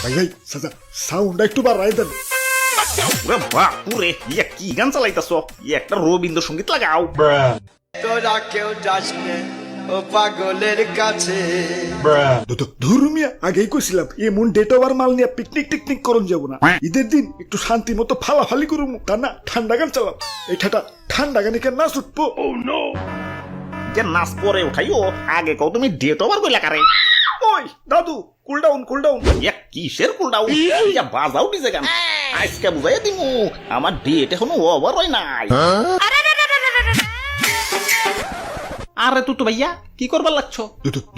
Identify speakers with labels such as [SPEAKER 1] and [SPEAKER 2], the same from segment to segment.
[SPEAKER 1] ভাই ভাই সাউন্ডটা একটু বাড়াই দেন।
[SPEAKER 2] বাপুরে ইয়া কি গান চালাইতাছ? একটা রবীন্দ্রসঙ্গীত লাগাও।
[SPEAKER 3] তোরা কেউ যাস নে ও পাগলের কাছে।
[SPEAKER 1] ধর্মিয়া আগেই কইছিলাম এমন ডেট ওভার মাল নিয়ে পিকনিক টিকনিক করুন যাবো না। ঈদের দিন একটু শান্তি মতো ফালাফালি করুম, তা না ঠান্ডা গান চালাম। এইটা ঠান্ডা গানে কেন নাচ উঠবো?
[SPEAKER 2] যে নাচ পরে উঠাইও, আগে কও তুমি ডেট ওভার কইলা কারে?
[SPEAKER 1] ওই দাদু কুল ডাউন কুল ডাউন।
[SPEAKER 2] ইয়া কিসের কুলডাউন? ইয়া বাজাও ডিজে গান। আজকে বুঝাই দিমু আমার ডেট এখনো ওভার হয় নাই। আরে তুই তো ভাইয়া কি করবার লাগছো?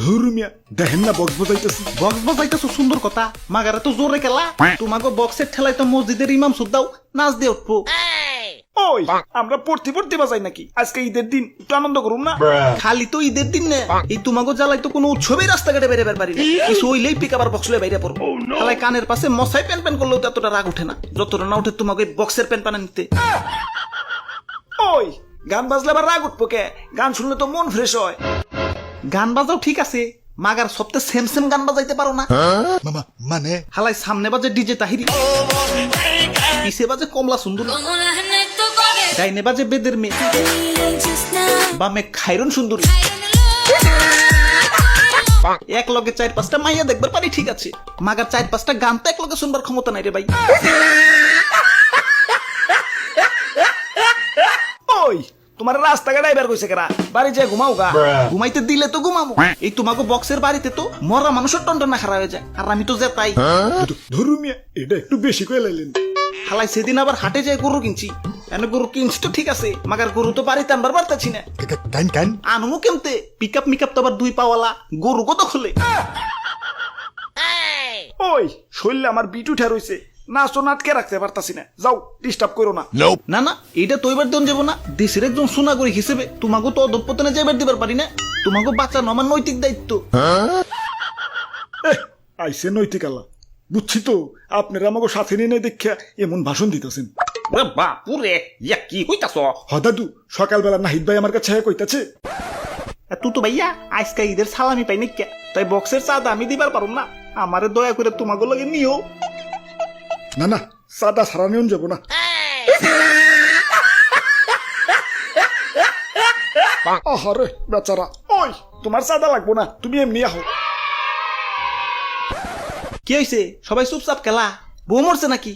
[SPEAKER 1] ধর্মিয়া দেখেন না বক্স বাজাইতেছি।
[SPEAKER 2] বক্স বাজাইতেছো সুন্দর কথা, মাগারে তো জোরে খেলা। তোমাকে বক্সের ঠেলাই তো মসজিদের ইমাম সুদ্দাও নাচ দিয়ে উঠবো।
[SPEAKER 1] ওই আমরা পড়তে পড়তে বাজাই নাকি? আজকে ঈদের দিন একটু আনন্দ করুন না।
[SPEAKER 2] খালি তো ঈদের দিন না, এই তোমাকে জ্বালাই তো কোনো উৎসবেই রাস্তাঘাটে বেরোবার পারি না। কিছু হইলেই পিক আবার বক্স লয়ে বাইরে পড়বো। খালাই কানের পাশে মশাই প্যান প্যান করলেও তো এতটা রাগ উঠে না, যতটা না উঠে তোমাকে বক্সের প্যান প্যান নিতে।
[SPEAKER 1] ওই গান বাজলে আবার রাগ উঠবো কে? গান শুনলে তো মন ফ্রেশ হয়।
[SPEAKER 2] গান বাজাও ঠিক আছে, মাগার সপ্তাহে সেম সেম গান বাজাইতে পারো না।
[SPEAKER 1] মামা মানে
[SPEAKER 2] হালাই সামনে বাজে ডিজে তাহিরি, পিছে বাজে কমলা সুন্দরী, ডাইনে বাজে বেদের মেয়ে, বামে খাইরন সুন্দরী। এক লগে 4-5টা মাইয়া দেখবার পারি ঠিক আছে, মাগার 4-5টা গান তো এক লগে শুনবার ক্ষমতা নাই রে ভাই।
[SPEAKER 1] ওই তোমার রাস্তাঘাট ড্রাইভার কইছে কেরা? বাড়ি যায় ঘুমাও গা।
[SPEAKER 2] ঘুমাইতে দিলে তো ঘুমাবো, এই তোমাকে বক্সের বাড়িতে তো মরা মানুষের টন্টনা খারাপ হয়ে যায়, আর আমি তো যে তাই।
[SPEAKER 1] ধর্মিয়া এটা একটু বেশি কয়ে লাইলেন।
[SPEAKER 2] হালাই সেদিন আবার হাটে যায় গরু কিনছি, এনে গরু কিনছি তো ঠিক আছে, মাগার গরু তো বাড়িতে আনবার পারতেছি না।
[SPEAKER 1] কান
[SPEAKER 2] আনমু কেমতে? পিকআপ মিকআপ তো আবার 2 পাওয়ালা, গরু কত খুলে।
[SPEAKER 1] ওই শরীরে আমার বিট উঠে রইছে, নাচো নাটকে রাখতে পারতাছি না। যাও ডিস্টার্ব করো না।
[SPEAKER 2] না না এটা তো এবার দিন যাবো না, দেশের একজন সোনাগরিক হিসেবে তোমাকে তো অধপতনে যাইবার দিবার পারি না। তোমাকে বাঁচানো আমার নৈতিক দায়িত্ব।
[SPEAKER 1] আইসে নৈতিক আল্লাহ, বুঝছি তো আপনারা আমাকে সাথে নিয়ে দেখা এমন ভাষণ দিতেছেন।
[SPEAKER 2] বাপুরে ইয়া কি কইতাছ?
[SPEAKER 1] হ দাদু, সকালবেলা নাহিদ ভাই আমার কাছে কইতাছে
[SPEAKER 2] তুই তো ভাইয়া আজকে ঈদের সালামি পাই নাকি, তাই বক্সের চাঁদা আমি দিবার পারুম না, আমারে দয়া করে তোমাকে লাগে নিও।
[SPEAKER 1] না না সাদা সারা নিয়ন যাবো না। আহারে বেচারা। ওই তোমার সাদা লাগবো না, তুমি এমনি আহো।
[SPEAKER 2] কি হয়েছে? সবাই চুপচাপ খেলা, বউ মরছে নাকি?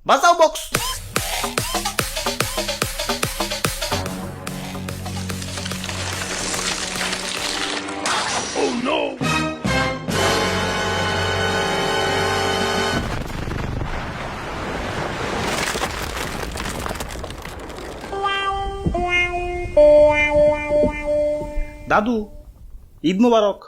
[SPEAKER 2] বাজাও বক্স। দাদু ঈদ মুবারক।